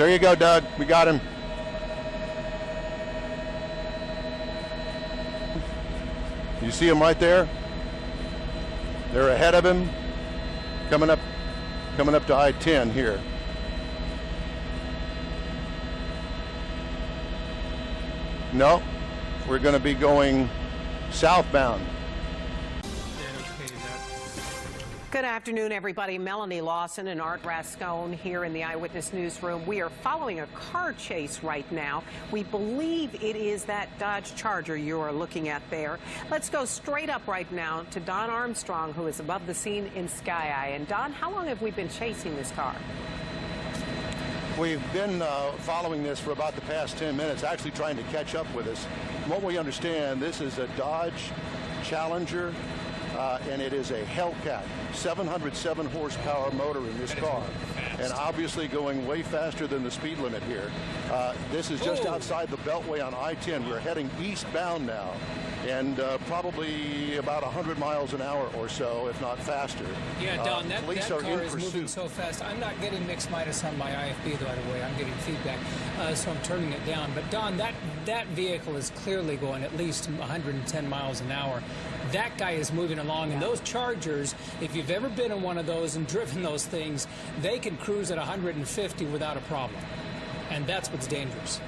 There you go, Doug. We got him. You see him right there? They're ahead of him, coming up to I-10 here. No, we're going to be going southbound. Good afternoon, everybody. Melanie Lawson and Art Rascone here in the Eyewitness Newsroom. We are following a car chase right now. We believe it is that Dodge Charger you are looking at there. Let's go straight up right now to Don Armstrong, who is above the scene in Sky Eye. And Don, how long have we been chasing this car? We've been following this for about the past 10 minutes, actually trying to catch up with us. From what we understand, this is a Dodge Challenger, and it is a Hellcat, 707 horsepower motor in this car, and obviously going way faster than the speed limit here. This is just outside the Beltway on I-10. We're heading eastbound now, and probably about 100 miles an hour or so, if not faster. Yeah, Don, that car is pursuit. moving so fast. I'm not getting mixed minus on my IFB, by the way. I'm getting feedback, so I'm turning it down. But, Don, that vehicle is clearly going at least 110 miles an hour. That guy is moving along, and those Chargers, if you've ever been in one of those and driven those things, they can cruise at 150 without a problem, and that's what's dangerous.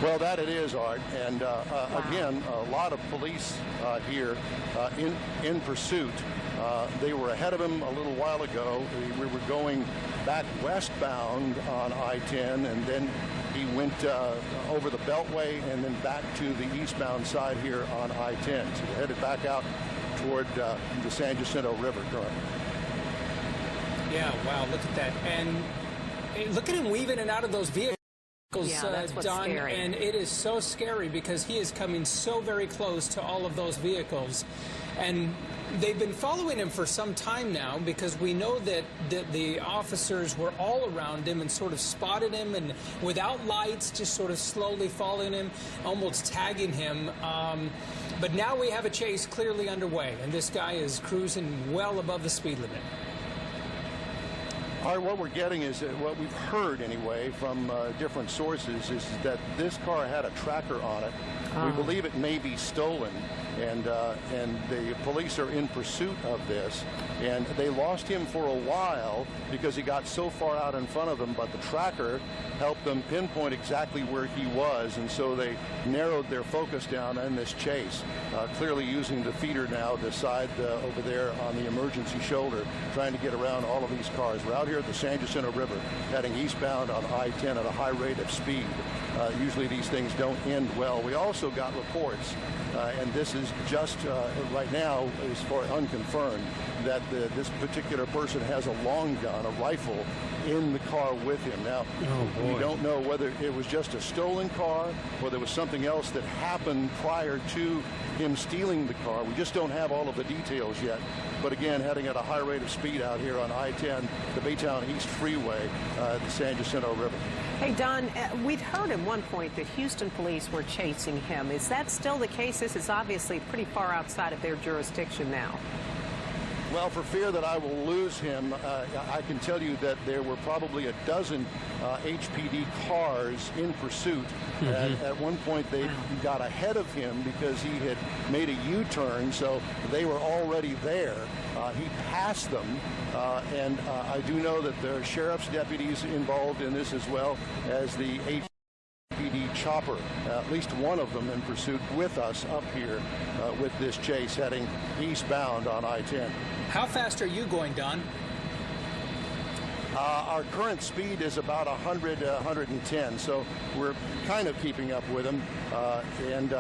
Well, that it is, Art, and again, a lot of police here in pursuit. They were ahead of him a little while ago. We were going back westbound on I-10, and then he went over the Beltway and then back to the eastbound side here on I-10. So we're headed back out toward the San Jacinto River currently. Yeah, wow, look at that. And look at him weaving in and out of those vehicles. Yeah, that's what's Don, scary. and it is so scary because he is coming so very close to all of those vehicles, and they've been following him for some time now because we know that the officers were all around him and sort of spotted him, and without lights, just sort of slowly following him, almost tagging him. But now we have a chase clearly underway, and this guy is cruising well above the speed limit. All right, what we're getting is what we've heard anyway from different sources is that this car had a tracker on it. We believe it may be stolen, and the police are in pursuit of this. And they lost him for a while because he got so far out in front of them, but the tracker helped them pinpoint exactly where he was, and so they narrowed their focus down in this chase, clearly using the feeder now, the side over there on the emergency shoulder, trying to get around all of these cars. We're out here at the San Jacinto River, heading eastbound on I-10 at a high rate of speed. Usually these things don't end well. We also got reports, and this is just right now is for unconfirmed, that this particular person has a long gun, a rifle, in the car with him. Now, we don't know whether it was just a stolen car or there was something else that happened prior to him stealing the car. We just don't have all of the details yet. But again, heading at a high rate of speed out here on I-10, the Baytown East Freeway, the San Jacinto River. Hey, Don, we'd heard at one point that Houston police were chasing him. Is that still the case? This is obviously pretty far outside of their jurisdiction now. Well, for fear that I will lose him, I can tell you that there were probably a dozen HPD cars in pursuit. At one point, they got ahead of him because he had made a U-turn, so they were already there. He passed them, and I do know that there are sheriff's deputies involved in this as well as the HPD chopper, at least one of them in pursuit with us up here with this chase heading eastbound on I-10. How fast are you going, Don? Our current speed is about 100, 110, so we're kind of keeping up with him. And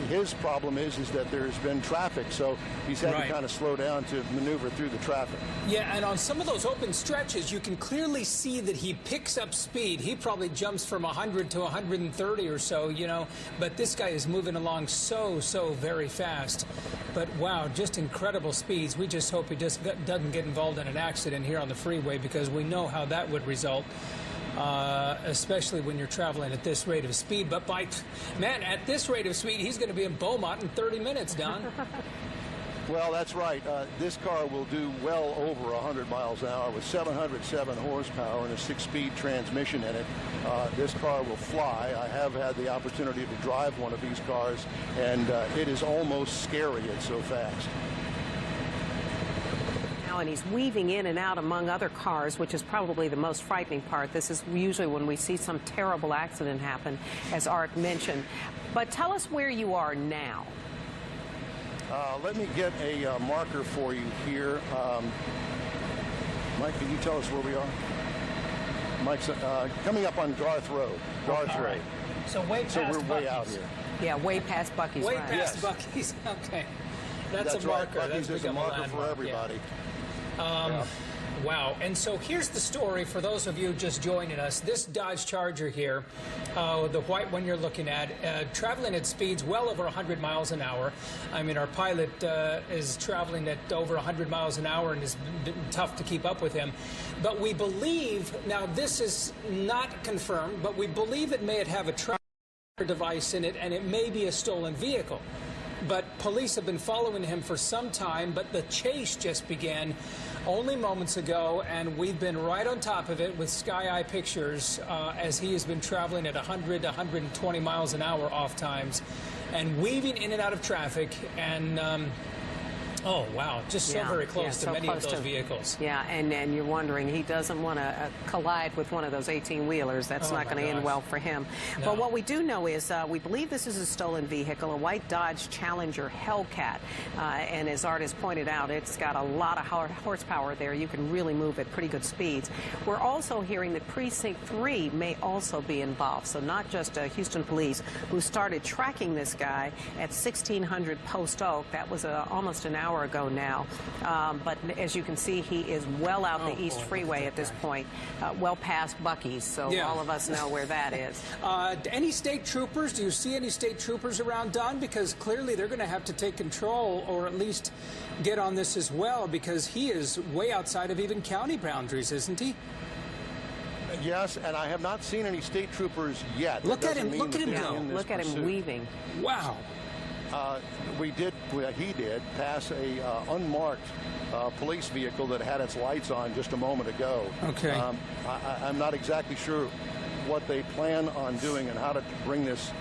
his problem is that there's been traffic, so he's had to kind of slow down to maneuver through the traffic. Yeah, and on some of those open stretches, you can clearly see that he picks up speed. He probably jumps from 100 to 130 or so, you know, but this guy is moving along so very fast. But wow, just incredible speeds. We just hope he just doesn't get involved in an accident here on the freeway, because we know how that would result, especially when you're traveling at this rate of speed. But man, at this rate of speed, he's going to be in Beaumont in 30 minutes, Don. Well, that's right. This car will do well over 100 miles an hour with 707 horsepower and a 6-speed transmission in it. This car will fly. I have had the opportunity to drive one of these cars, and it is almost scary. It's so fast. And he's weaving in and out among other cars, which is probably the most frightening part. This is usually when we see some terrible accident happen, as Art mentioned. But tell us where you are now. Let me get a marker for you here. Mike, can you tell us where we are? Mike's coming up on Garth Road. Garth Road. So way past So we're way Buc-ee's. out here. Yeah, way past Buc-ee's. Way right. past Yes. Buc-ee's. Okay. That's a right. marker. Buc-ee's That's is a become marker for landmark, everybody. yeah. Wow. And so here's the story for those of you just joining us. This Dodge Charger here, the white one you're looking at, traveling at speeds well over 100 miles an hour. I mean, our pilot is traveling at over 100 miles an hour, and it's been tough to keep up with him. But we believe, now this is not confirmed, but we believe it may have a tracker device in it, and it may be a stolen vehicle. But police have been following him for some time, but the chase just began only moments ago, and we've been right on top of it with Sky Eye pictures as he has been traveling at 100 to 120 miles an hour off times and weaving in and out of traffic. And oh, wow, just so very close to many of those vehicles. Yeah, and you're wondering, he doesn't want to collide with one of those 18-wheelers. That's not going to end well for him. No. But what we do know is we believe this is a stolen vehicle, a white Dodge Challenger Hellcat. And as Art has pointed out, it's got a lot of horsepower there. You can really move at pretty good speeds. We're also hearing that Precinct 3 may also be involved. So not just Houston Police, who started tracking this guy at 1600 Post Oak. That was almost an hour ago now. But as you can see, he is well out the East Freeway at this point, well past Buc-ee's, so all of us know where that is. Any state troopers? Do you see any state troopers around, Don? Because clearly they're going to have to take control, or at least get on this as well, because he is way outside of even county boundaries, isn't he? Yes, and I have not seen any state troopers yet. Look at him go. Look at him weaving. Wow. He did pass a unmarked police vehicle that had its lights on just a moment ago. Okay. I'm not exactly sure what they plan on doing and how to bring this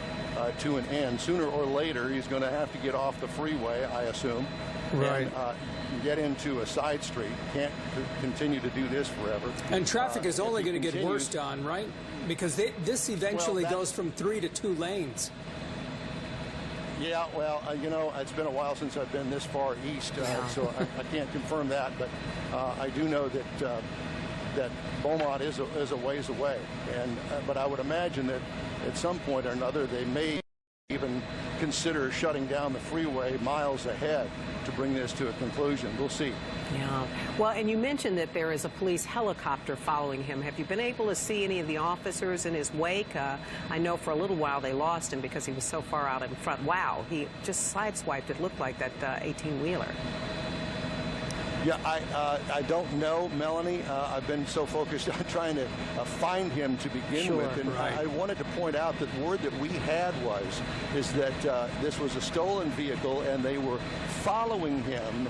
to an end. Sooner or later, he's going to have to get off the freeway, I assume, right, and get into a side street. Can't continue to do this forever. And traffic is only going to get worse, Don, right? Because this eventually goes from 3 to 2 lanes. Yeah, well, you know, it's been a while since I've been this far east, so I can't confirm that. But I do know that Beaumont is a ways away, and but I would imagine that at some point or another they may even consider shutting down the freeway miles ahead to bring this to a conclusion. We'll see. Yeah. Well, and you mentioned that there is a police helicopter following him. Have you been able to see any of the officers in his wake? I know for a little while they lost him because he was so far out in front. Wow, he just sideswiped, it looked like, that 18-wheeler. Yeah, I don't know, Melanie. I've been so focused on trying to find him to begin with. And I wanted to point out that word that we had is that this was a stolen vehicle and they were following him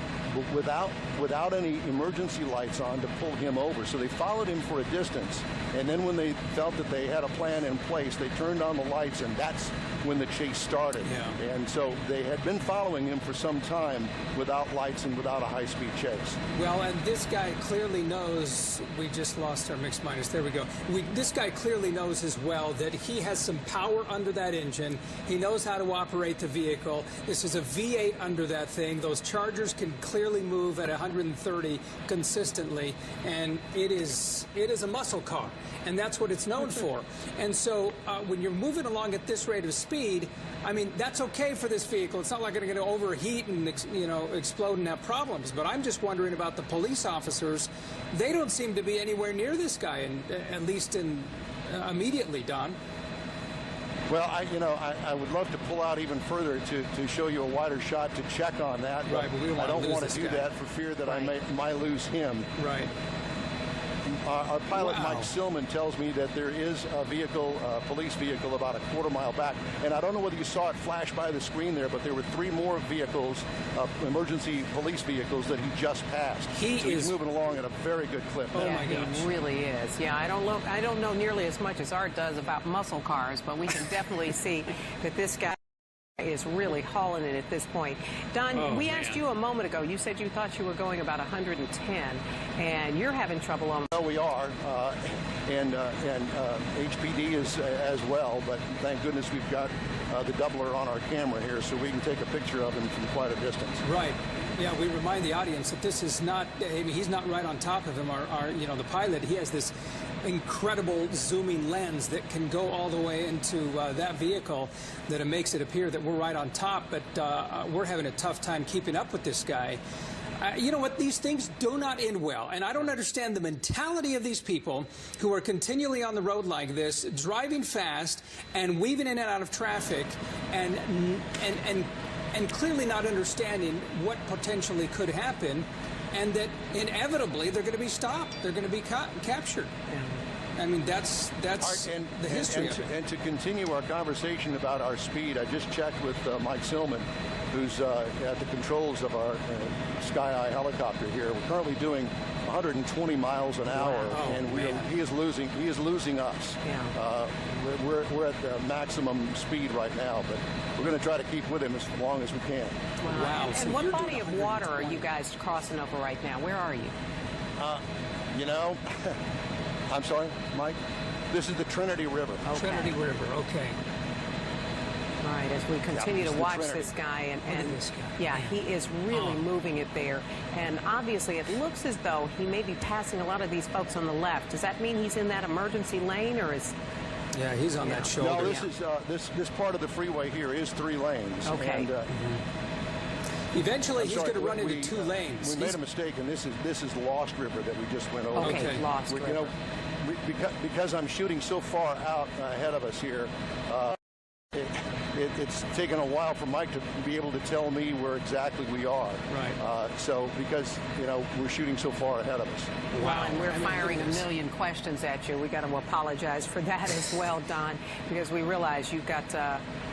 without any emergency lights on to pull him over. So they followed him for a distance, and then when they felt that they had a plan in place, they turned on the lights, and that's when the chase started. Yeah. And so they had been following him for some time without lights and without a high-speed chase. Well, and this guy clearly knows, we just lost our mix minus, there we go. This guy clearly knows as well that he has some power under that engine. He knows how to operate the vehicle. This is a V8 under that thing. Those Chargers can clearly move at 130 consistently, and it is a muscle car, and that's what it's known for. And so when you're moving along at this rate of speed, I mean, that's okay for this vehicle. It's not like it's going to overheat and explode and have problems. But I'm just wondering about the police officers. They don't seem to be anywhere near this guy, and at least immediately, Don. Well, I would love to pull out even further to show you a wider shot to check on that. Right, but we don't I don't want to do that for fear that I might lose him. Right. Our pilot, Wow. Mike Silman, tells me that there is a vehicle, a police vehicle, about a quarter-mile back. And I don't know whether you saw it flash by the screen there, but there were 3 more vehicles, emergency police vehicles, that he just passed. He's moving along at a very good clip. Oh, Yeah, my gosh. he really is. Yeah, I don't know nearly as much as Art does about muscle cars, but we can definitely see that this guy is really hauling it at this point. Don, we asked you a moment ago, you said you thought you were going about 110, and you're having trouble on... Well, we are, and HPD is as well, but thank goodness we've got the doubler on our camera here so we can take a picture of him from quite a distance. Right. Yeah, we remind the audience that this is not, I mean, he's not right on top of him. The pilot, he has this incredible zooming lens that can go all the way into that vehicle, that it makes it appear that we're right on top, but we're having a tough time keeping up with this guy. You know what? These things do not end well, and I don't understand the mentality of these people who are continually on the road like this, driving fast and weaving in and out of traffic, and clearly not understanding what potentially could happen, and that inevitably they're going to be stopped. They're going to be captured. I mean, that's the history of it. And to continue our conversation about our speed, I just checked with Mike Silman, who's at the controls of our Sky Eye helicopter here. We're currently doing 120 miles an hour, and he is losing us. Yeah. We're at the maximum speed right now, but we're going to try to keep with him as long as we can. Wow. And So what you're body doing of water are you guys crossing over right now? Where are you? You know, I'm sorry, Mike? This is the Trinity River. Okay. Trinity River, okay. All right, as we continue Yeah, to it's the watch Trinity. this guy, Look at this guy. yeah, he is really moving it there. And obviously, it looks as though he may be passing a lot of these folks on the left. Does that mean he's in that emergency lane, or is... Yeah, he's on that shoulder. No, this is this part of the freeway here is 3 lanes. Okay. And, Eventually, I'm he's sorry, going to run into 2 we lanes. made a mistake, and this is Lost River that we just went over. Okay, Okay. Lost You River. know, because I'm shooting so far out ahead of us here, it's taken a while for Mike to be able to tell me where exactly we are. Right. So because, you know, we're shooting so far ahead of us. Wow, and we're firing a million questions at you. We got to apologize for that as well, Don, because we realize you've got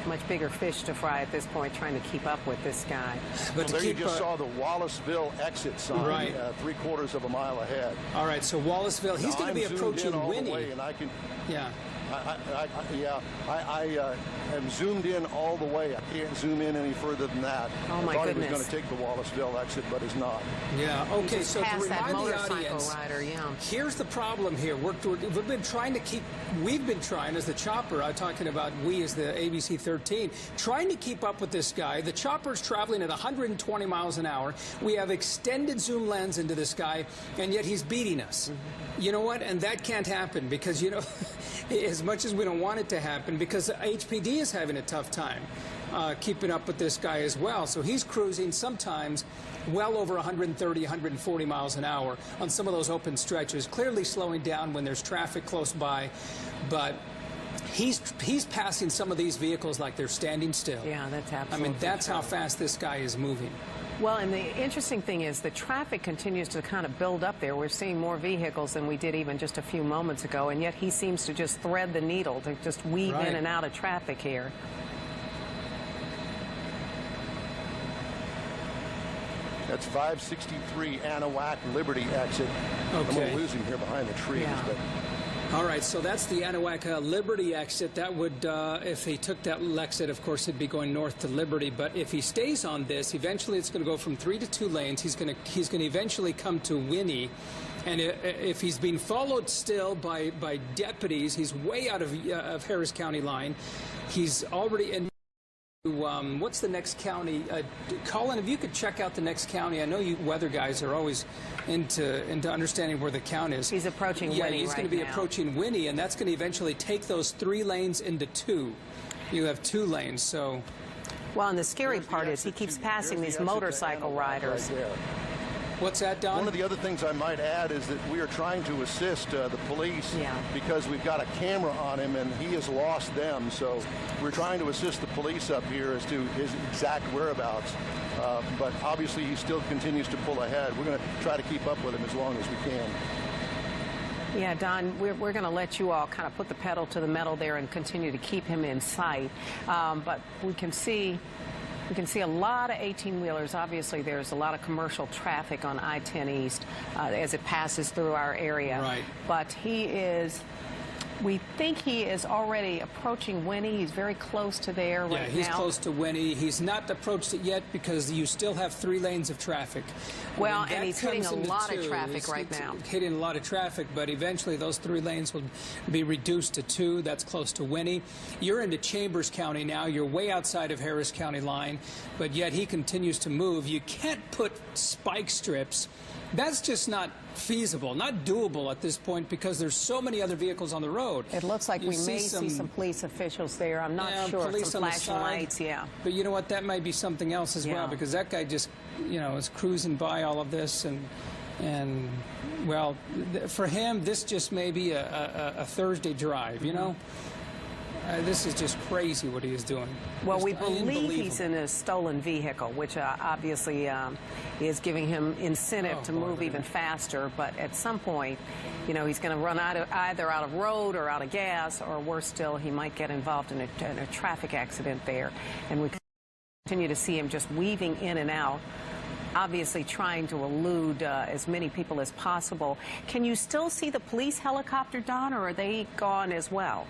much bigger fish to fry at this point, trying to keep up with this guy. But to There you keep, just saw the Wallaceville exit sign, Right. 3/4 of a mile ahead. all right, so Wallaceville, he's going to be I'm zoomed approaching in all the Winnie. way, and I can. Yeah. I am zoomed in all the way. I can't zoom in any further than that. Oh, my I thought goodness. he was going to take the Wallaceville exit, but is not. Yeah, okay, Just so to past that remind the motorcycle audience, rider, yeah. here's the problem here. We've been trying to keep, we've been trying as the chopper, I'm talking about we as the ABC 13, trying to keep up with this guy. The chopper's traveling at 120 miles an hour. We have extended zoom lens into this guy, and yet he's beating us. You know what? And that can't happen because, you know, as much as we don't want it to happen, because HPD is having a tough time keeping up with this guy as well. So he's cruising sometimes well over 130, 140 miles an hour on some of those open stretches, clearly slowing down when there's traffic close by. But he's passing some of these vehicles like they're standing still. Yeah, that's I absolutely mean, that's true. how fast this guy is moving. Well, and the interesting thing is the traffic continues to kind of build up there. We're seeing more vehicles than we did even just a few moments ago, and yet he seems to just thread the needle to just weave Right. in and out of traffic here. That's 563 Anahuac Liberty exit. I'm going Okay. to lose him here behind the trees. Yeah. But All right, so that's the Anahuac Liberty exit. That would, if he took that exit, of course, he'd be going north to Liberty. But if he stays on this, eventually it's going to go from 3 to 2 lanes. He's going to eventually come to Winnie. And if he's being followed still by deputies, he's way out of Harris County line. He's already in. What's the next county? Colin, if you could check out the next county. I know you weather guys are always into understanding where the count is. He's approaching Yeah, Winnie he's going to right be now. approaching Winnie, and that's going to eventually take those 3 lanes into 2. You have 2 lanes, so... Well, and the scary there's the part is he exit keeps to- passing there's these the exit to motorcycle Anahuac riders. right there. What's that, Don? One of the other things I might add is that we are trying to assist the police Yeah. because we've got a camera on him and he has lost them. So we're trying to assist the police up here as to his exact whereabouts. But obviously he still continues to pull ahead. We're going to try to keep up with him as long as we can. Yeah, Don, we're going to let you all kind of put the pedal to the metal there and continue to keep him in sight. But we can see a lot of 18-wheelers. Obviously, there's a lot of commercial traffic on I-10 East as it passes through our area. Right. But we think he is already approaching Winnie. He's very close to there right now. Yeah, he's close to Winnie. He's not approached it yet because you still have 3 lanes of traffic. Well, and he's hitting a lot of traffic right now. Hitting a lot of traffic, but eventually those 3 lanes will be reduced to 2. That's close to Winnie. You're into Chambers County now. You're way outside of Harris County line, but yet he continues to move. You can't put spike strips. That's just not feasible, not doable at this point because there's so many other vehicles on the road. It looks like we may see some police officials there. I'm not sure. Police some on the flashing side. lights, yeah. But you know what? That might be something else as well because that guy just, is cruising by all of this and well, for him, this just may be a Thursday drive, you know? This is just crazy what he is doing. Well, Just we believe he's in a stolen vehicle, which obviously is giving him incentive to move even faster. But at some point, he's going to run either out of road or out of gas, or worse still, he might get involved in a traffic accident there. And we continue to see him just weaving in and out, obviously trying to elude as many people as possible. Can you still see the police helicopter, Don, or are they gone as well?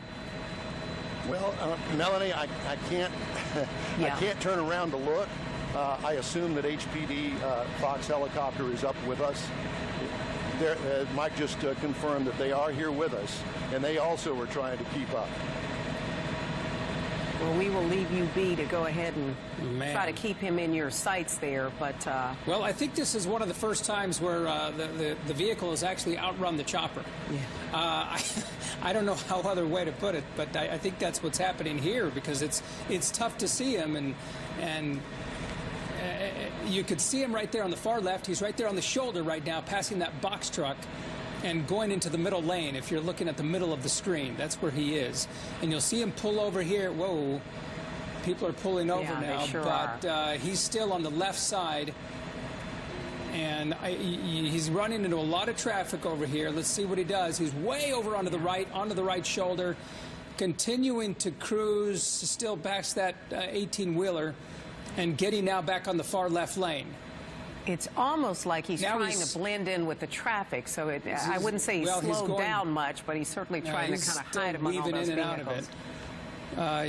Well, Melanie, I can't I can't turn around to look. I assume that HPD Fox helicopter is up with us. Mike just confirmed that they are here with us, and they also are trying to keep up. Well, we will leave you be to go ahead and try to keep him in your sights there, but... Well, I think this is one of the first times where the vehicle has actually outrun the chopper. Yeah. I don't know how other way to put it, but I think that's what's happening here because it's tough to see him, and you could see him right there on the far left. He's right there on the shoulder right now, passing that box truck and going into the middle lane. If you're looking at the middle of the screen, that's where he is. And you'll see him pull over here. Whoa, people are pulling over now, sure but he's still on the left side. And he's running into a lot of traffic over here. Let's see what he does. He's way over onto the right shoulder, continuing to cruise, still backs that 18-wheeler, and getting now back on the far left lane. It's almost like he's trying to blend in with the traffic, so I wouldn't say he's slowed down much, but he's certainly trying to kind of hide among all those vehicles.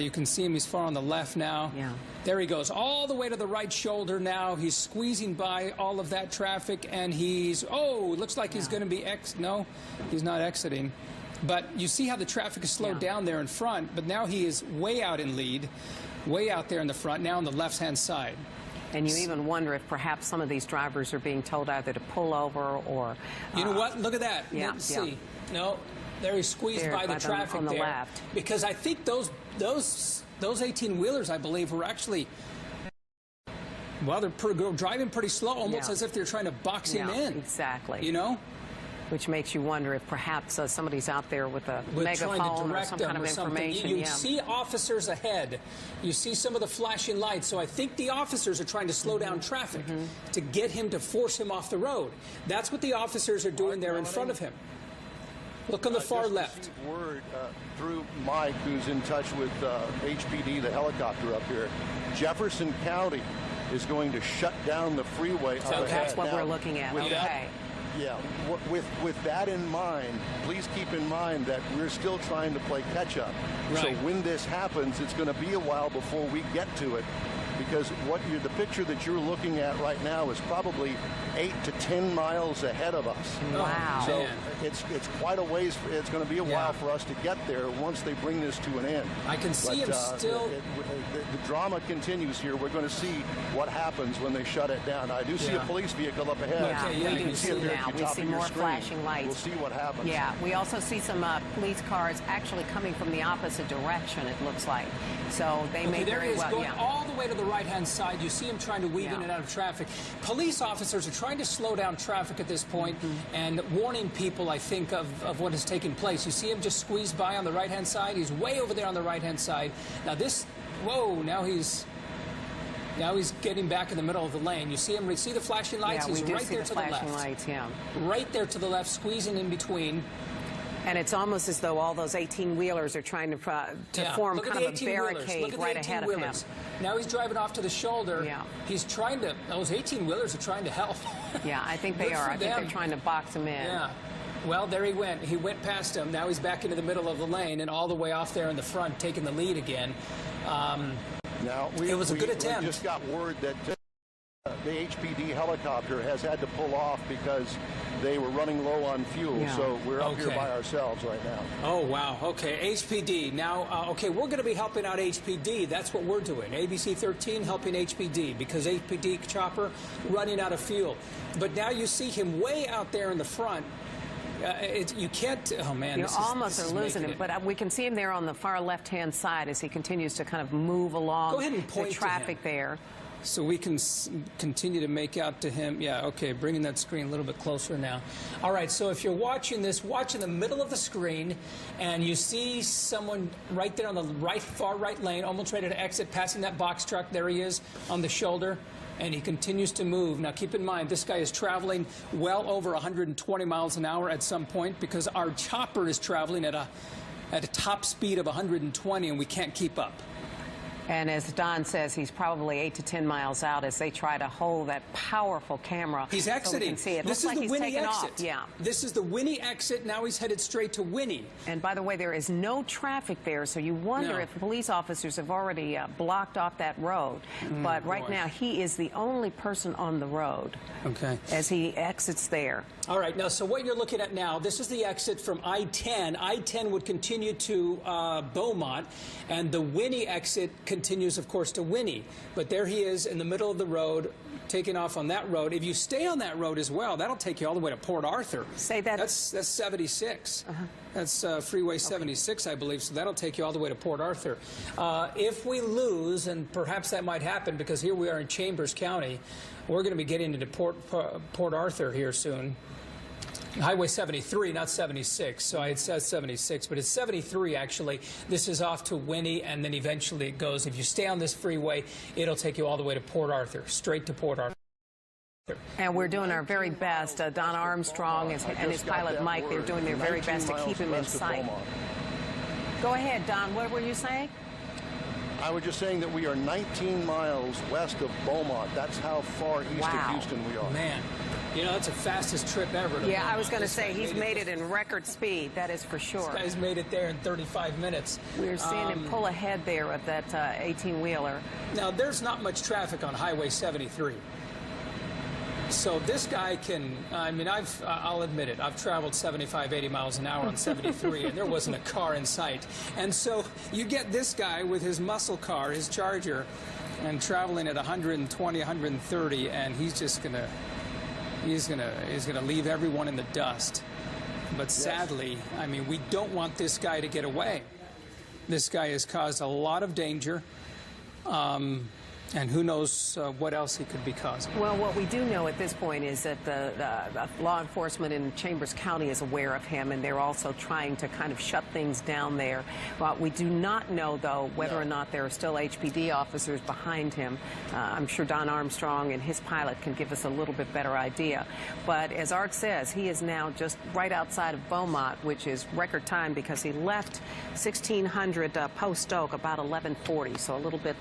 You can see him. He's far on the left now. Yeah. There he goes, all the way to the right shoulder now. He's squeezing by all of that traffic, and looks like he's going to be no, he's not exiting. But you see how the traffic is slowed down there in front, but now he is way out in lead, way out there in the front, now on the left-hand side. And you even wonder if perhaps some of these drivers are being told either to pull over or... You know what? Look at that. Yeah, Let's see. No, there he's squeezed by the traffic on the there. left. Because I think those 18-wheelers, I believe, were actually... Well, they're driving pretty slow, almost as if they're trying to box him in. Exactly. You know? Which makes you wonder if perhaps somebody's out there with a megaphone or some kind of information. You see officers ahead. You see some of the flashing lights. So I think the officers are trying to slow down traffic to get him to force him off the road. That's what the officers are doing there in front of him. Look on the far left. Word through Mike, who's in touch with HPD, the helicopter up here. Jefferson County is going to shut down the freeway. So that's what we're looking at. Okay. Yeah, with that in mind, please keep in mind that we're still trying to play catch-up. Right. So when this happens, it's going to be a while before we get to it, because the picture that you're looking at right now is probably 8 to 10 miles ahead of us. Wow. So it's quite a ways. It's going to be a while for us to get there once they bring this to an end. I can see him still. The drama continues here. We're going to see what happens when they shut it down. I do see a police vehicle up ahead. Yeah, we do see now. We see more flashing lights. We'll see what happens. Yeah, we also see some police cars actually coming from the opposite direction, it looks like. So they may very well... going all the way to the right-hand side. You see him trying to weave in and out of traffic. Police officers are trying to slow down traffic at this point and warning people, I think, of what is taking place. You see him just squeeze by on the right-hand side. He's way over there on the right-hand side. Now this... Whoa, now he's getting back in the middle of the lane. You see him, see the flashing lights? Yeah, he's we do right see there the to the flashing left. lights, yeah. Right there to the left, squeezing in between. And it's almost as though all those 18-wheelers are trying to form kind of a barricade right ahead of him. Now he's driving off to the shoulder. Yeah. He's trying to, those 18-wheelers are trying to help. Yeah, I think they are. I think they're trying to box him in. Yeah. Well, there he went. He went past him. Now he's back into the middle of the lane and all the way off there in the front, taking the lead again. Now, it was a good attempt. We just got word that the HPD helicopter has had to pull off because they were running low on fuel. Yeah. So we're up here by ourselves right now. Oh, wow. Okay, HPD. Now, okay, we're going to be helping out HPD. That's what we're doing. ABC 13 helping HPD because HPD chopper running out of fuel. But now you see him way out there in the front. You can't. Oh man, you almost are losing him. But we can see him there on the far left-hand side as he continues to kind of move along. Go ahead and point the traffic there. So we can continue to make out to him. Yeah, okay, bringing that screen a little bit closer now. All right, so if you're watching this, watch in the middle of the screen, and you see someone right there on the far right lane, almost ready to exit, passing that box truck. There he is on the shoulder. And he continues to move. Now, keep in mind, this guy is traveling well over 120 miles an hour at some point because our chopper is traveling at a top speed of 120, and we can't keep up. And as Don says, he's probably 8 to 10 miles out as they try to hold that powerful camera. He's exiting. So we can see it. This Looks is like the he's Winnie taken exit. Off. Yeah. This is the Winnie exit. Now he's headed straight to Winnie. And by the way, there is no traffic there, so you wonder if police officers have already blocked off that road. But right now, he is the only person on the road. Okay. As he exits there. All right. Now, so what you're looking at now, this is the exit from I-10. I-10 would continue to Beaumont, and the Winnie exit continues, of course, to Winnie. But there he is in the middle of the road, taking off on that road. If you stay on that road as well, that'll take you all the way to Port Arthur. Say that. That's 76. That's Freeway 76, I believe, so that'll take you all the way to Port Arthur. If we lose, and perhaps that might happen because here we are in Chambers County, we're going to be getting into Port Arthur here soon. Highway 73, not 76. So it says 76, but it's 73 actually. This is off to Winnie, and then eventually it goes. If you stay on this freeway, it'll take you all the way to Port Arthur, straight to Port Arthur. And we're doing our very best. Don Armstrong and his pilot Mike, they're doing their very best to keep him in sight. Go ahead, Don. What were you saying? I was just saying that we are 19 miles west of Beaumont. That's how far east of Houston we are. Man. You know, that's the fastest trip ever. Yeah, I was going to say, he's made it in record speed. That is for sure. This guy's made it there in 35 minutes. We're seeing him pull ahead there of that 18-wheeler. Now, there's not much traffic on Highway 73. So this guy can, I mean, I'll admit it, I've traveled 75, 80 miles an hour on 73, and there wasn't a car in sight. And so you get this guy with his muscle car, his Charger, and traveling at 120, 130, and he's just going to... He's gonna leave everyone in the dust. But sadly, I mean, we don't want this guy to get away. This guy has caused a lot of danger. And who knows what else he could be causing. Well, what we do know at this point is that the law enforcement in Chambers County is aware of him, and they're also trying to kind of shut things down there. But we do not know, though, whether or not there are still HPD officers behind him. I'm sure Don Armstrong and his pilot can give us a little bit better idea. But as Art says, he is now just right outside of Beaumont, which is record time because he left 1600 Post Oak about 11:40, so a little bit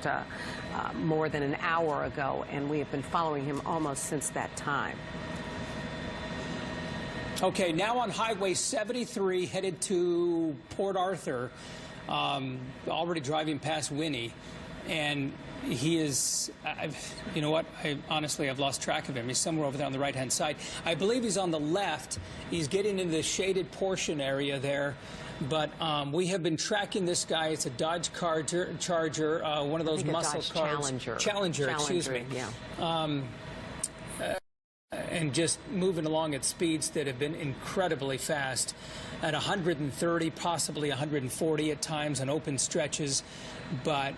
more than an hour ago, and we have been following him almost since that time. Okay, now on Highway 73, headed to Port Arthur, already driving past Winnie, and he is, you know what, honestly, I've lost track of him. He's somewhere over there on the right-hand side. I believe he's on the left. He's getting into the shaded portion area there. But we have been tracking this guy. It's a Dodge Charger, one of those muscle cars. Challenger, excuse me. Yeah. And just moving along at speeds that have been incredibly fast, at 130, possibly 140 at times on open stretches, but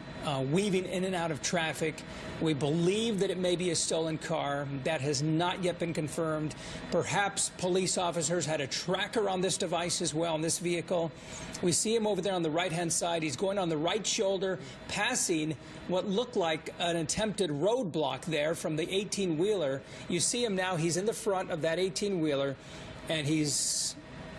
weaving in and out of traffic. We believe that it may be a stolen car. That has not yet been confirmed. Perhaps police officers had a tracker on this device as well, in this vehicle. We see him over there on the right-hand side. He's going on the right shoulder, passing what looked like an attempted roadblock there from the 18-wheeler. You see him now. He's in the front of that 18-wheeler, and he's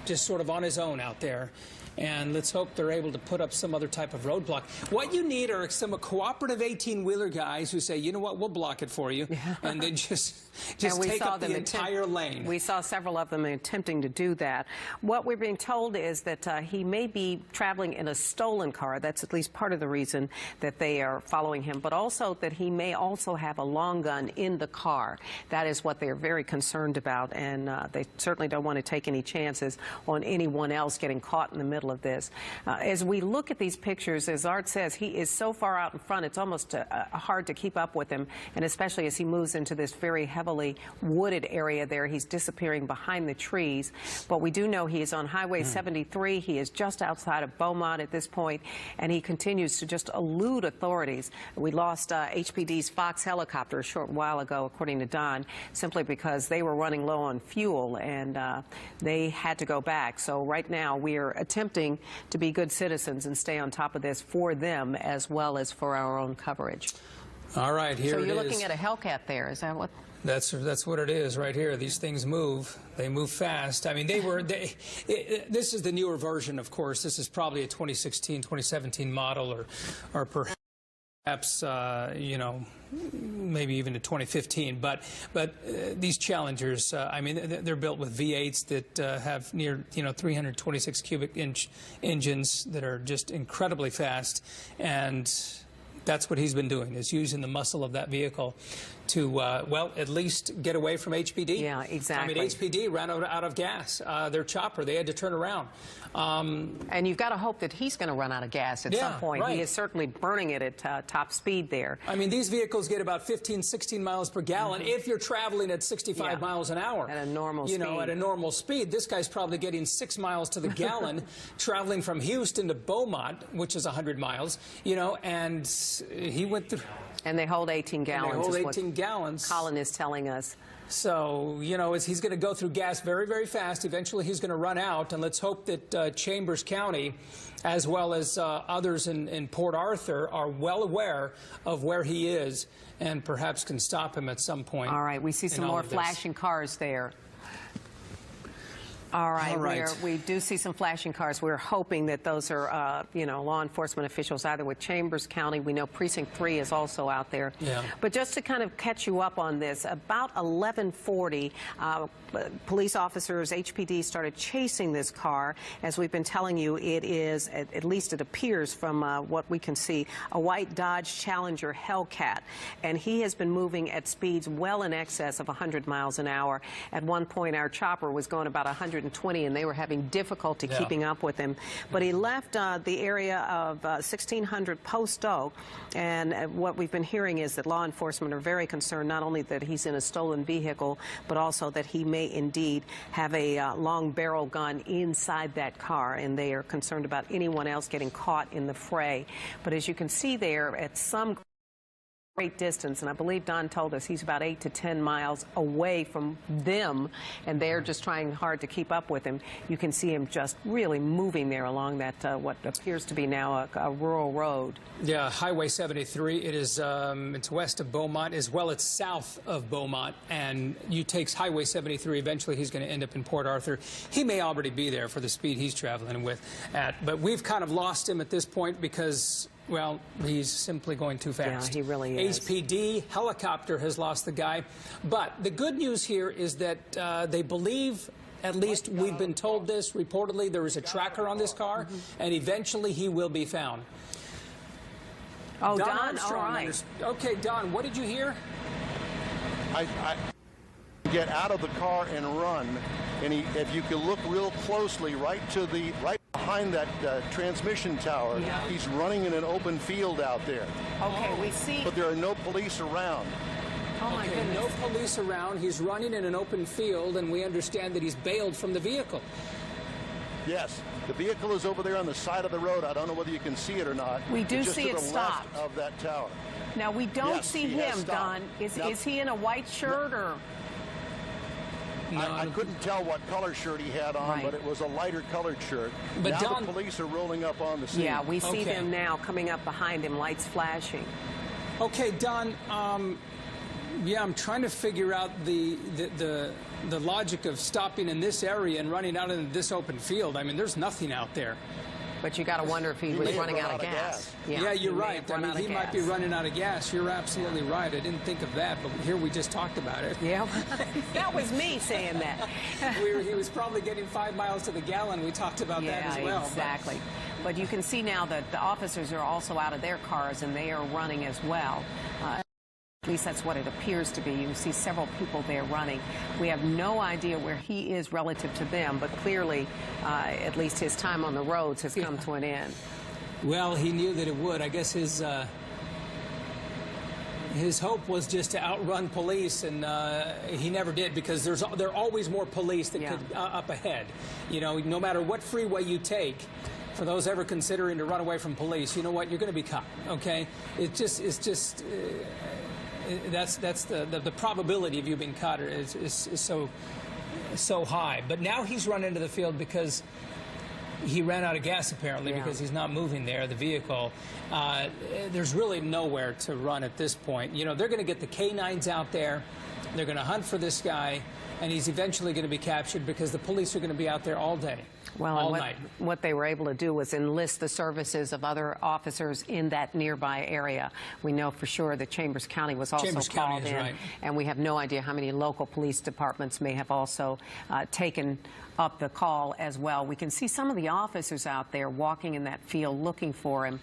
just sort of on his own out there. And let's hope they're able to put up some other type of roadblock. What you need are some cooperative 18-wheeler guys who say, you know what, we'll block it for you. Yeah. And then just take up the entire lane. We saw several of them attempting to do that. What we're being told is that he may be traveling in a stolen car. That's at least part of the reason that they are following him, but also that he may also have a long gun in the car. That is what they're very concerned about, and they certainly don't want to take any chances on anyone else getting caught in the middle of this. As we look at these pictures, as Art says, he is so far out in front, it's almost hard to keep up with him, and especially as he moves into this very heavily wooded area there, he's disappearing behind the trees. But we do know he is on Highway 73. He is just outside of Beaumont at this point, and he continues to just elude authorities. We lost HPD's Fox helicopter a short while ago, according to Don, simply because they were running low on fuel, and they had to go back. So right now we are attempting to be good citizens and stay on top of this for them as well as for our own coverage. All right, here it is. So you're looking at a Hellcat there, is that what? That's what it is right here. These things move. They move fast. I mean, this is the newer version, of course. This is probably a 2016, 2017 model, or perhaps, you know, maybe even to 2015. But these Challengers, I mean, they're built with V8s that have near, 326 cubic inch engines that are just incredibly fast. And that's what he's been doing, is using the muscle of that vehicle to, well, at least get away from HPD. Yeah, exactly. I mean, HPD ran out of gas. Their chopper, they had to turn around. And you've got to hope that he's going to run out of gas at some point. Right. He is certainly burning it at top speed there. I mean, these vehicles get about 15, 16 miles per gallon if you're traveling at 65 miles an hour. At a normal speed. At a normal speed. This guy's probably getting 6 miles to the gallon traveling from Houston to Beaumont, which is 100 miles, and he went through. And they hold 18 gallons. They hold 18 gallons. Colin is telling us. So, he's going to go through gas very, very fast. Eventually, he's going to run out. And let's hope that Chambers County, as well as others in Port Arthur, are well aware of where he is and perhaps can stop him at some point. All right. We see some more flashing cars there. All right. We do see some flashing cars. We're hoping that those are, law enforcement officials, either with Chambers County. We know Precinct 3 is also out there. Yeah. But just to kind of catch you up on this, about 11:40, police officers, HPD, started chasing this car. As we've been telling you, it is, at least it appears from what we can see, a white Dodge Challenger Hellcat. And he has been moving at speeds well in excess of 100 miles an hour. At one point, our chopper was going about 120, and they were having difficulty keeping up with him. But he left the area of 1600 Post Oak, and what we've been hearing is that law enforcement are very concerned not only that he's in a stolen vehicle, but also that he may indeed have a long barrel gun inside that car, and they are concerned about anyone else getting caught in the fray. But as you can see there, at some great distance, and I believe Don told us he's about 8 to 10 miles away from them, and they're just trying hard to keep up with him. You can see him just really moving there along that what appears to be now a rural road. Yeah, Highway 73. It is it's west of Beaumont, as well as south of Beaumont, and you take Highway 73. Eventually, he's going to end up in Port Arthur. He may already be there for the speed he's traveling but we've kind of lost him at this point because, well, he's simply going too fast. Yeah, he really is. HPD helicopter has lost the guy. But the good news here is that they believe, at least we've been told this, reportedly there is a tracker on this car, and eventually he will be found. Oh, Don, all right. Okay, Don, what did you hear? I get out of the car and run, and if you can look real closely right behind that transmission tower, he's running in an open field out there. Okay, we see. But there are no police around. Oh my goodness. No police around. He's running in an open field, and we understand that he's bailed from the vehicle. Yes, the vehicle is over there on the side of the road. I don't know whether you can see it or not. We do see it stopped. Just to the left of that tower. Now, we don't see him, Don. Is he in a white shirt or? No, I couldn't tell what color shirt he had on, but it was a lighter colored shirt. But now Don, the police are rolling up on the scene. Yeah, we see them now coming up behind him, lights flashing. Okay, Don, yeah, I'm trying to figure out the the logic of stopping in this area and running out into this open field. I mean, there's nothing out there. But you got to wonder if he was running out of gas. Yeah, you're right. I mean, he might be running out of gas. You're absolutely right. I didn't think of that, but here we just talked about it. Yeah, that was me saying that. He was probably getting 5 miles to the gallon. We talked about that as well. Exactly. But you can see now that the officers are also out of their cars and they are running as well. At least that's what it appears to be. You see several people there running. We have no idea where he is relative to them, but clearly, at least his time on the roads has come to an end. Well, he knew that it would. I guess his hope was just to outrun police, and he never did, because there are always more police that could up ahead. You know, no matter what freeway you take, for those ever considering to run away from police, you know what? You're going to be caught. Okay? It's just. That's the probability of you being caught is so high. But now he's run into the field because he ran out of gas, apparently, because he's not moving there, the vehicle. There's really nowhere to run at this point. You know, they're going to get the canines out there. They're going to hunt for this guy, and he's eventually going to be captured because the police are going to be out there all day. Well, all night. What they were able to do was enlist the services of other officers in that nearby area. We know for sure that Chambers County was also called in, and we have no idea how many local police departments may have also taken up the call as well. We can see some of the officers out there walking in that field looking for him.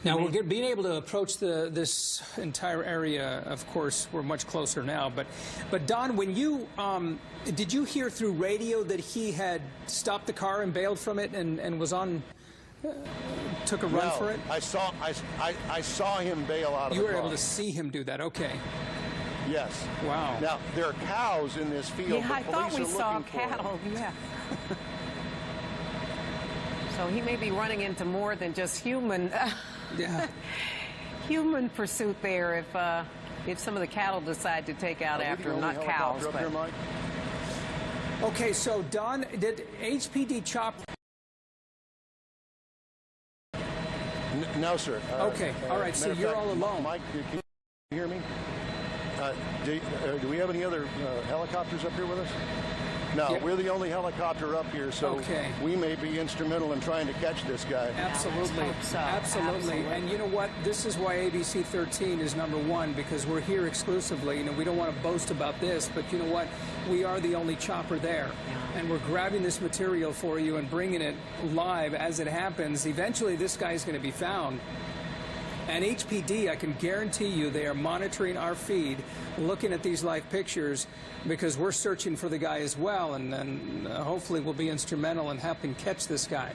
Now, we're being able to approach this entire area. Of course, we're much closer now. But Don, when you did you hear through radio that he had stopped the car and bailed from it and was on took a run for it? I saw him bail out of the car. You were able to see him do that. Okay. Yes. Wow. Now there are cows in this field. Yeah, I thought we saw cattle. Yeah. So he may be running into more than just human. Human pursuit there if some of the cattle decide to take out after him, not cows. But... Okay, so Don, did HPD chop? No, sir. Okay, all right, so you're all alone. Mike, can you hear me? Do we have any other helicopters up here with us? No, we're the only helicopter up here, so we may be instrumental in trying to catch this guy. Absolutely. So. Absolutely. And you know what? This is why ABC 13 is #1, because we're here exclusively. You know, we don't want to boast about this, but you know what? We are the only chopper there. And we're grabbing this material for you and bringing it live as it happens. Eventually, this guy is going to be found. And HPD, I can guarantee you, they are monitoring our feed, looking at these live pictures, because we're searching for the guy as well, and hopefully we'll be instrumental in helping catch this guy.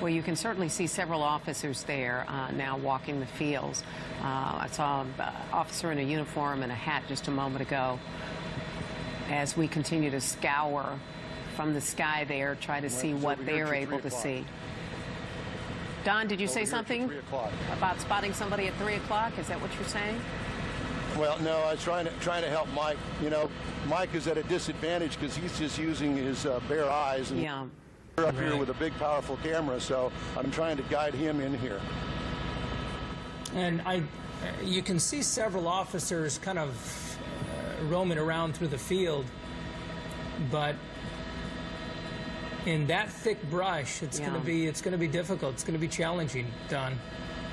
Well, you can certainly see several officers there now walking the fields. I saw an officer in a uniform and a hat just a moment ago as we continue to scour from the sky there, try to see what they're able to see. Don, did you say something about spotting somebody at 3 o'clock? Is that what you're saying? Well, no, I was trying to help Mike. You know, Mike is at a disadvantage because he's just using his bare eyes. And we're up here with a big, powerful camera, so I'm trying to guide him in here. And you can see several officers kind of roaming around through the field, but in that thick brush, it's going to be difficult. It's going to be challenging, Don.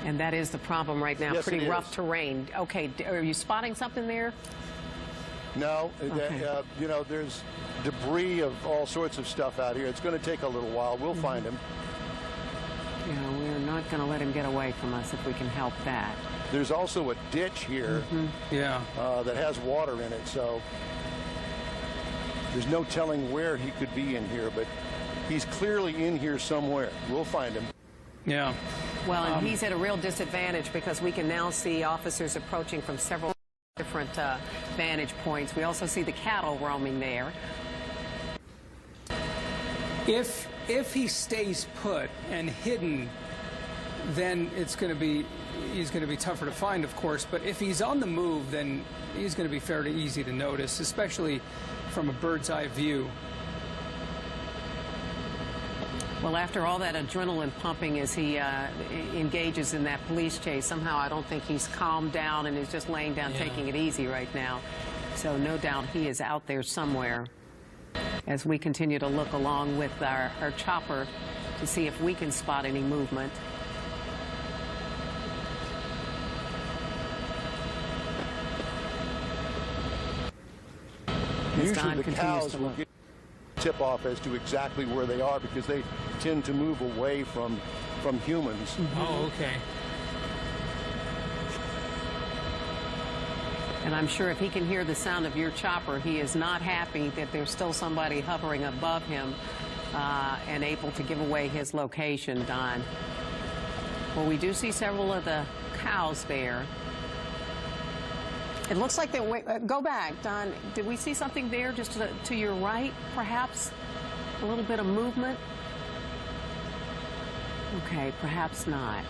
And that is the problem right now. Yes, pretty rough terrain. Okay, are you spotting something there? No, you know, there's debris of all sorts of stuff out here. It's going to take a little while. We'll find him. You know, we're not going to let him get away from us if we can help that. There's also a ditch here that has water in it, so there's no telling where he could be in here, but he's clearly in here somewhere. We'll find him. Yeah. Well, and he's at a real disadvantage because we can now see officers approaching from several different vantage points. We also see the cattle roaming there. If he stays put and hidden, then he's going to be tougher to find, of course. But if he's on the move, then he's going to be fairly easy to notice, especially from a bird's eye view. Well, after all that adrenaline pumping as he engages in that police chase, somehow I don't think he's calmed down and is just laying down taking it easy right now. So no doubt he is out there somewhere as we continue to look along with our chopper to see if we can spot any movement. Usually the cows will get tip off as to exactly where they are because they tend to move away from humans. Mm-hmm. Oh, okay. And I'm sure if he can hear the sound of your chopper, he is not happy that there's still somebody hovering above him and able to give away his location, Don. Well, we do see several of the cows there. It looks like they're... go back, Don. Did we see something there just to your right, perhaps? A little bit of movement? Okay, perhaps not.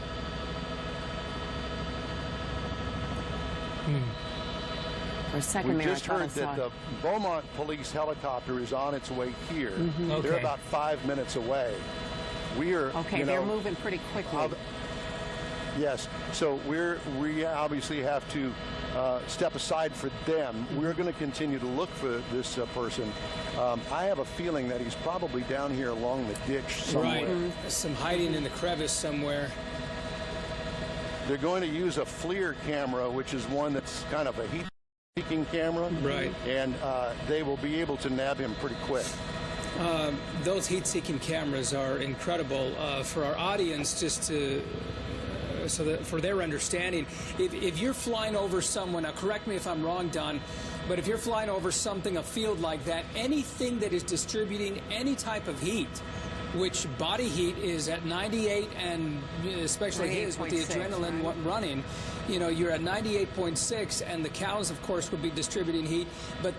For a second we there, just heard that the Beaumont Police helicopter is on its way here. Okay. They're about 5 minutes away. We're okay. They're moving pretty quickly. Yes. So we obviously have to step aside for them. We're going to continue to look for this person. I have a feeling that he's probably down here along the ditch somewhere. Right. Some hiding in the crevice somewhere. They're going to use a FLIR camera, which is one that's kind of a heat-seeking camera. Right. And they will be able to nab him pretty quick. Those heat-seeking cameras are incredible for our audience, just to... so that for their understanding, if you're flying over someone, now correct me if I'm wrong, Don, but if you're flying over something, a field like that, anything that is distributing any type of heat, which body heat is at 98, and especially his with the adrenaline running, you know, you're at 98.6, and the cows, of course, would be distributing heat. But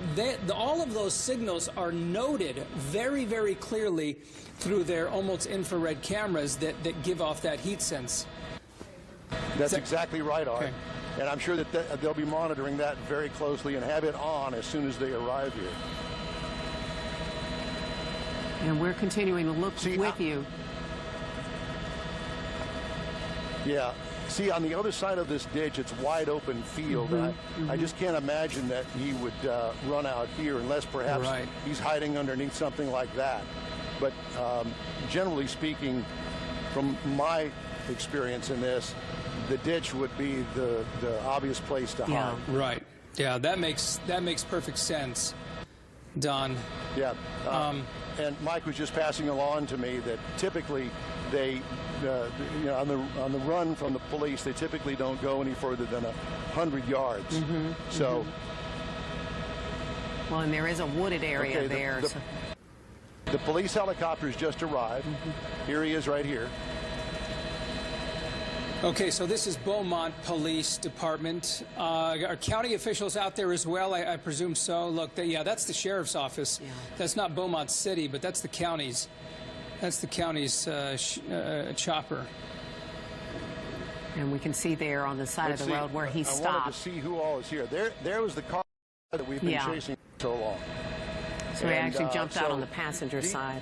all of those signals are noted very, very clearly through their almost infrared cameras that give off that heat sense. That's exactly right, Art. Okay. And I'm sure that they'll be monitoring that very closely and have it on as soon as they arrive here. And we're continuing to look with you. Yeah. See, on the other side of this ditch, it's wide open field. I just can't imagine that he would run out here unless perhaps he's hiding underneath something like that. But generally speaking, from my experience in this, the ditch would be the obvious place to hide. Right. Yeah, that makes perfect sense, Don. Yeah. And Mike was just passing along to me that typically they, you know, on the run from the police, they typically don't go any further than 100 yards. So. Well, and there is a wooded area there. The police helicopter's just arrived. Here he is right here. Okay, so this is Beaumont Police Department. Are county officials out there as well? I presume so. Look, yeah, that's the sheriff's office. Yeah. That's not Beaumont City, but that's the county's. That's the county's chopper. And we can see there on the side of the road where he stopped. I wanted to see who all is here. There was the car that we've been chasing so long. So he actually jumped out on the passenger side.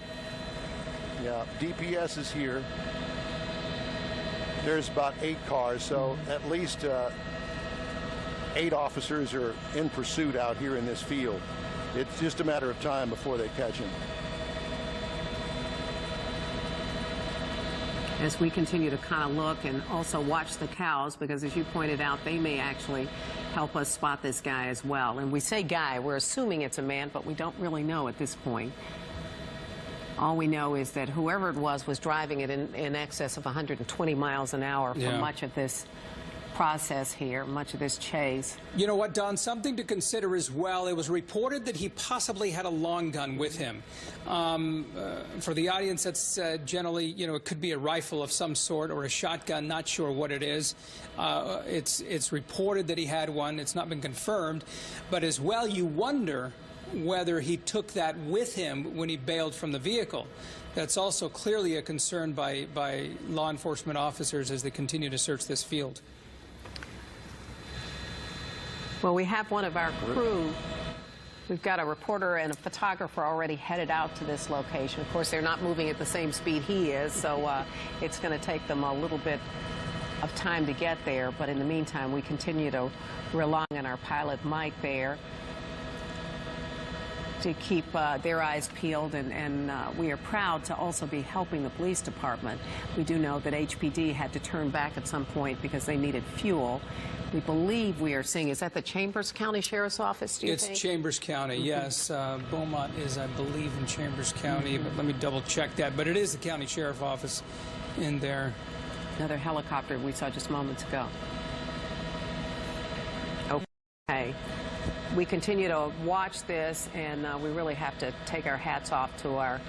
Yeah, DPS is here. There's about 8 cars, so at least 8 officers are in pursuit out here in this field. It's just a matter of time before they catch him. As we continue to kind of look and also watch the cows, because as you pointed out, they may actually help us spot this guy as well. And we say guy, we're assuming it's a man, but we don't really know at this point. All we know is that whoever it was driving it in excess of 120 miles an hour for much of this process here, much of this chase. You know what, Don, something to consider as well. It was reported that he possibly had a long gun with him. For the audience, that's generally, you know, it could be a rifle of some sort or a shotgun, not sure what it is. It's reported that he had one. It's not been confirmed. But as well, you wonder whether he took that with him when he bailed from the vehicle. That's also clearly a concern by law enforcement officers as they continue to search this field. Well, we have one of our crew. We've got a reporter and a photographer already headed out to this location. Of course, they're not moving at the same speed he is, so it's going to take them a little bit of time to get there. But in the meantime, we continue to rely on our pilot, Mike, there. to keep their eyes peeled, and we are proud to also be helping the police department. We do know that HPD had to turn back at some point because they needed fuel. We believe we are seeing, is that the Chambers County Sheriff's Office, do you think? It's Chambers County, yes. Beaumont is, I believe, in Chambers County, but let me double check that. But it is the county sheriff office in there. Another helicopter we saw just moments ago. Okay. We continue to watch this, and we really have to take our hats off to our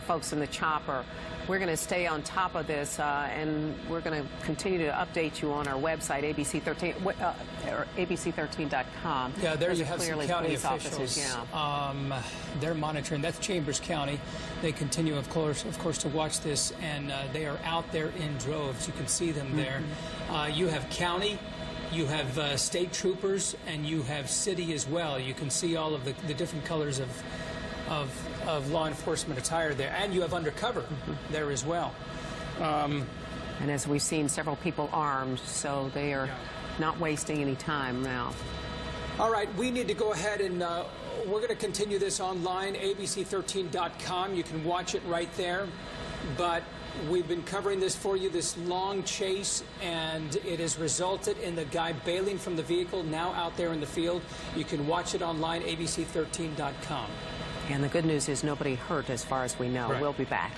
folks in the chopper. We're going to stay on top of this, and we're going to continue to update you on our website, ABC13, or ABC13.com. Yeah, there you have some county officials. Yeah. They're monitoring. That's Chambers County. They continue, of course, to watch this, and they are out there in droves. You can see them there. You have county. You have state troopers, and you have city as well. You can see all of the different colors of law enforcement attire there, and you have undercover there as well. And as we've seen, several people armed, so they are not wasting any time now. All right, we need to go ahead and we're going to continue this online, abc13.com. You can watch it right there, but we've been covering this for you, this long chase, and it has resulted in the guy bailing from the vehicle, now out there in the field. You can watch it online, abc13.com. And the good news is nobody hurt as far as we know. Right. We'll be back.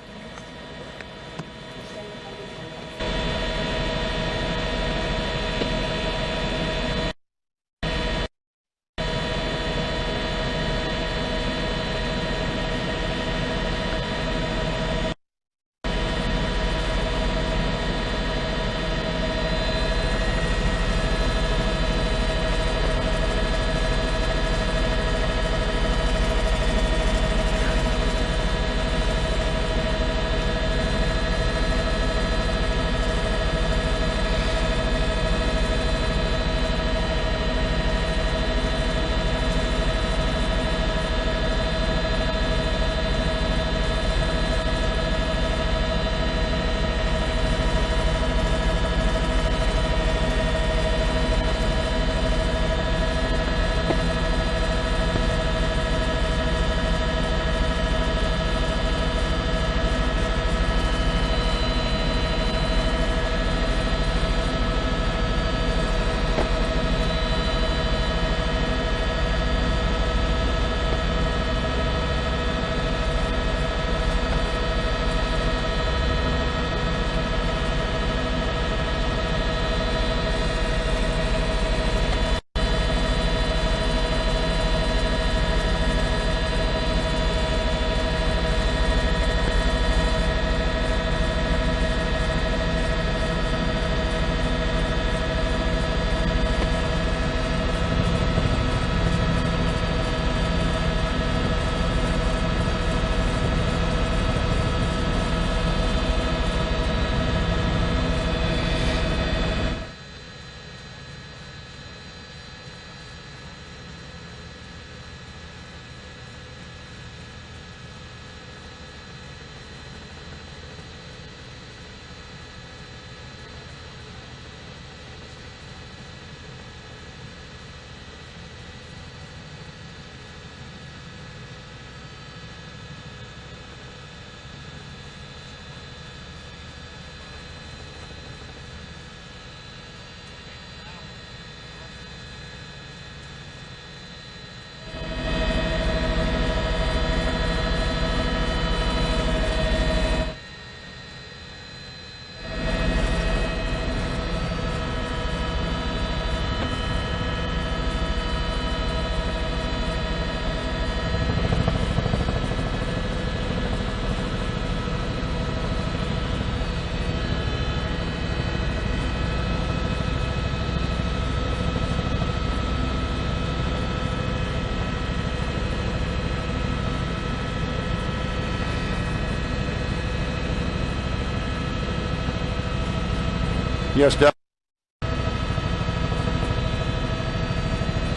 Yes, Doug.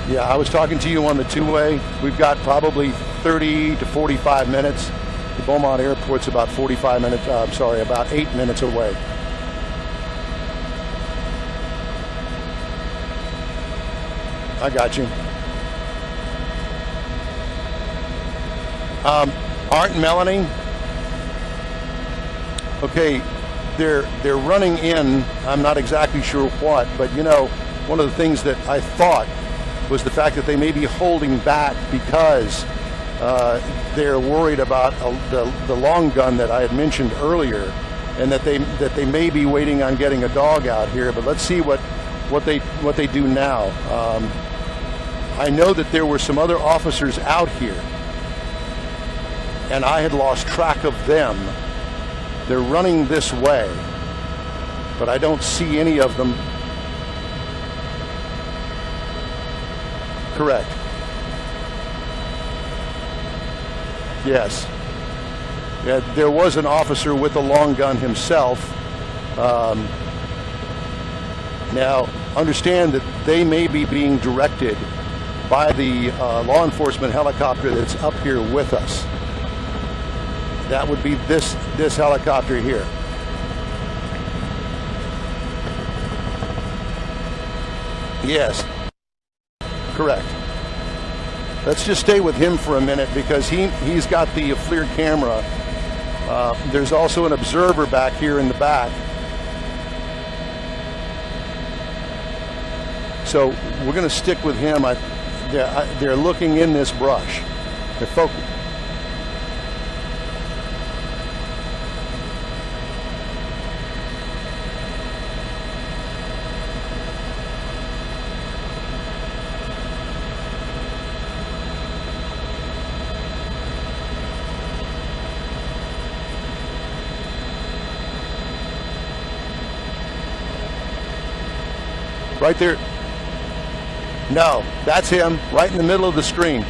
Yeah, I was talking to you on the two-way. We've got probably 30 to 45 minutes. The Beaumont Airport's about 45 minutes, about 8 minutes away. I got you. Art and Melanie. Okay, they're running in. I'm not exactly sure what, but you know, one of the things that I thought was the fact that they may be holding back because they're worried about the long gun that I had mentioned earlier, and that they may be waiting on getting a dog out here. But let's see what they do now. I know that there were some other officers out here, and I had lost track of them. They're running this way, but I don't see any of them. Correct. Yes. Yeah, there was an officer with a long gun himself. Now, understand that they may be being directed by the law enforcement helicopter that's up here with us. That would be this helicopter here. Yes, correct. Let's just stay with him for a minute because he's got the FLIR camera. There's also an observer back here in the back. So we're going to stick with him. They're looking in this brush. They're focused. Right there. No, that's him, right in the middle of the screen.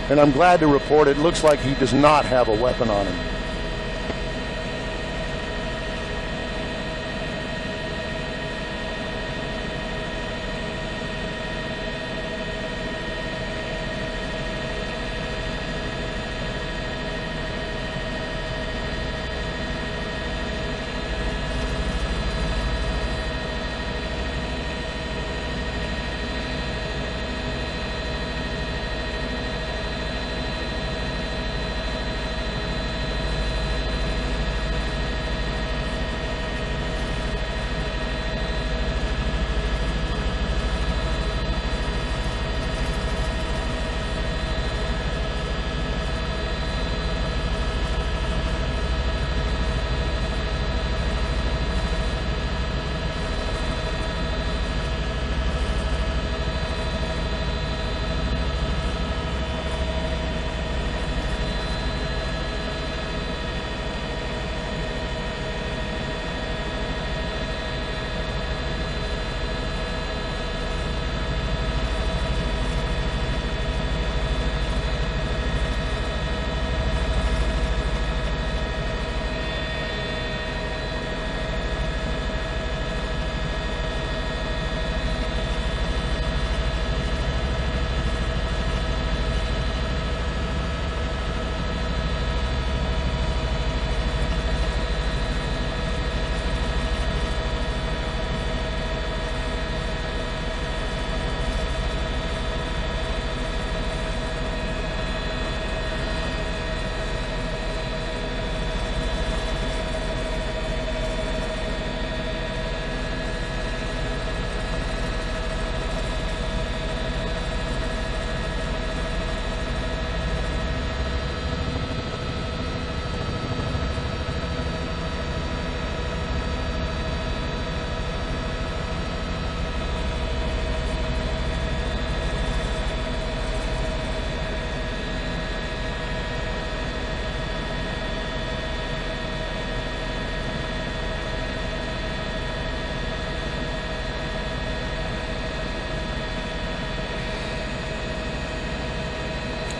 And I'm glad to report it looks like he does not have a weapon on him.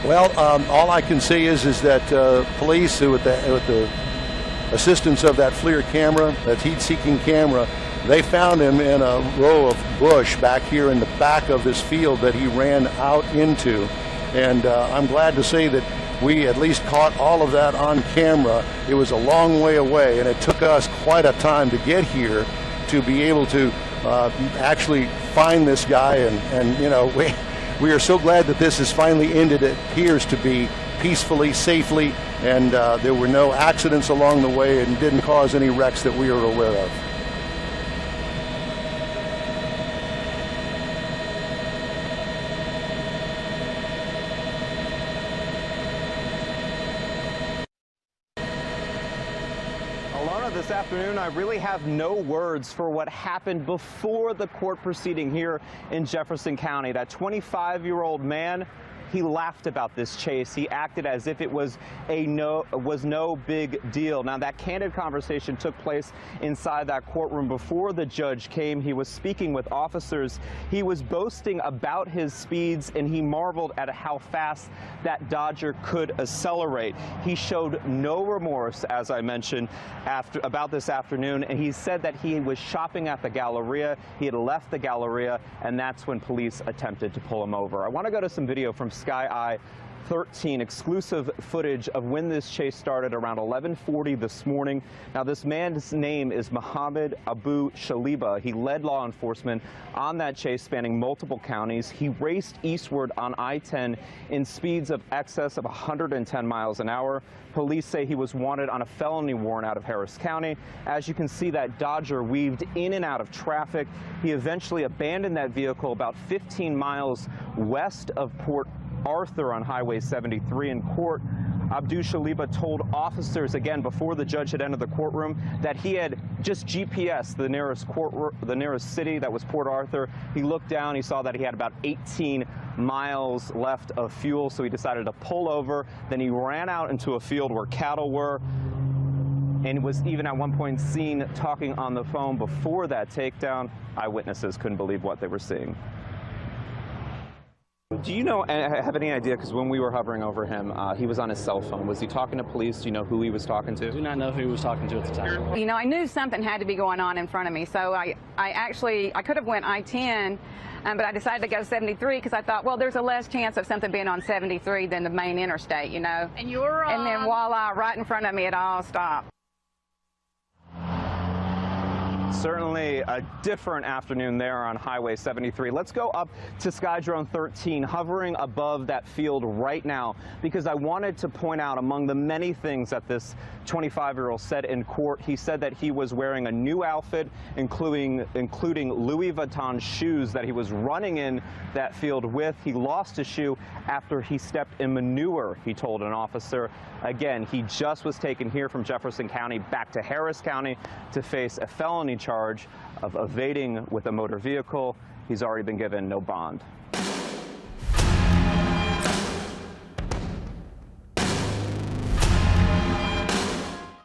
Well, all I can say is that police, with the assistance of that FLIR camera, that heat-seeking camera, they found him in a row of bush back here in the back of this field that he ran out into. And I'm glad to say that we at least caught all of that on camera. It was a long way away, and it took us quite a time to get here to be able to actually find this guy. And you know, we are so glad that this has finally ended. It appears to be peacefully, safely, and there were no accidents along the way and didn't cause any wrecks that we are aware of. This afternoon, I really have no words for what happened before the court proceeding here in Jefferson County. That 25-year-old man, he laughed about this chase. He acted as if it was no big deal. Now, that candid conversation took place inside that courtroom before the judge came. He was speaking with officers. He was boasting about his speeds, and he marveled at how fast that Dodger could accelerate. He showed no remorse, as I mentioned, about this afternoon, and he said that he was shopping at the Galleria. He had left the Galleria, and that's when police attempted to pull him over. I want to go to some video from Sky Eye 13, exclusive footage of when this chase started around 11:40 this morning. Now, this man's name is Mohammed Abu Shaliba. He led law enforcement on that chase spanning multiple counties. He raced eastward on I-10 in speeds of excess of 110 miles an hour. Police say he was wanted on a felony warrant out of Harris County. As you can see, that Dodger weaved in and out of traffic. He eventually abandoned that vehicle about 15 miles west of Port Arthur on Highway 73 in court. Abdu Shaliba told officers again before the judge had entered the courtroom that he had just GPS the nearest city, that was Port Arthur. He looked down, he saw that he had about 18 miles left of fuel, so he decided to pull over. Then he ran out into a field where cattle were, and was even at one point seen talking on the phone before that takedown. Eyewitnesses couldn't believe what they were seeing. Do you know, have any idea, because when we were hovering over him, he was on his cell phone. Was he talking to police? Do you know who he was talking to? I do not know who he was talking to at the time. You know, I knew something had to be going on in front of me, so I could have went I-10, but I decided to go 73 because I thought, well, there's a less chance of something being on 73 than the main interstate, you know. And you're on. And then voila, right in front of me, it all stopped. Certainly a different afternoon there on Highway 73. Let's go up to Skydrone 13, hovering above that field right now, because I wanted to point out among the many things that this 25-year-old said in court. He said that he was wearing a new outfit, including Louis Vuitton shoes that he was running in that field with. He lost his shoe after he stepped in manure, he told an officer. Again, he just was taken here from Jefferson County back to Harris County to face a felony charge of evading with a motor vehicle. He's already been given no bond.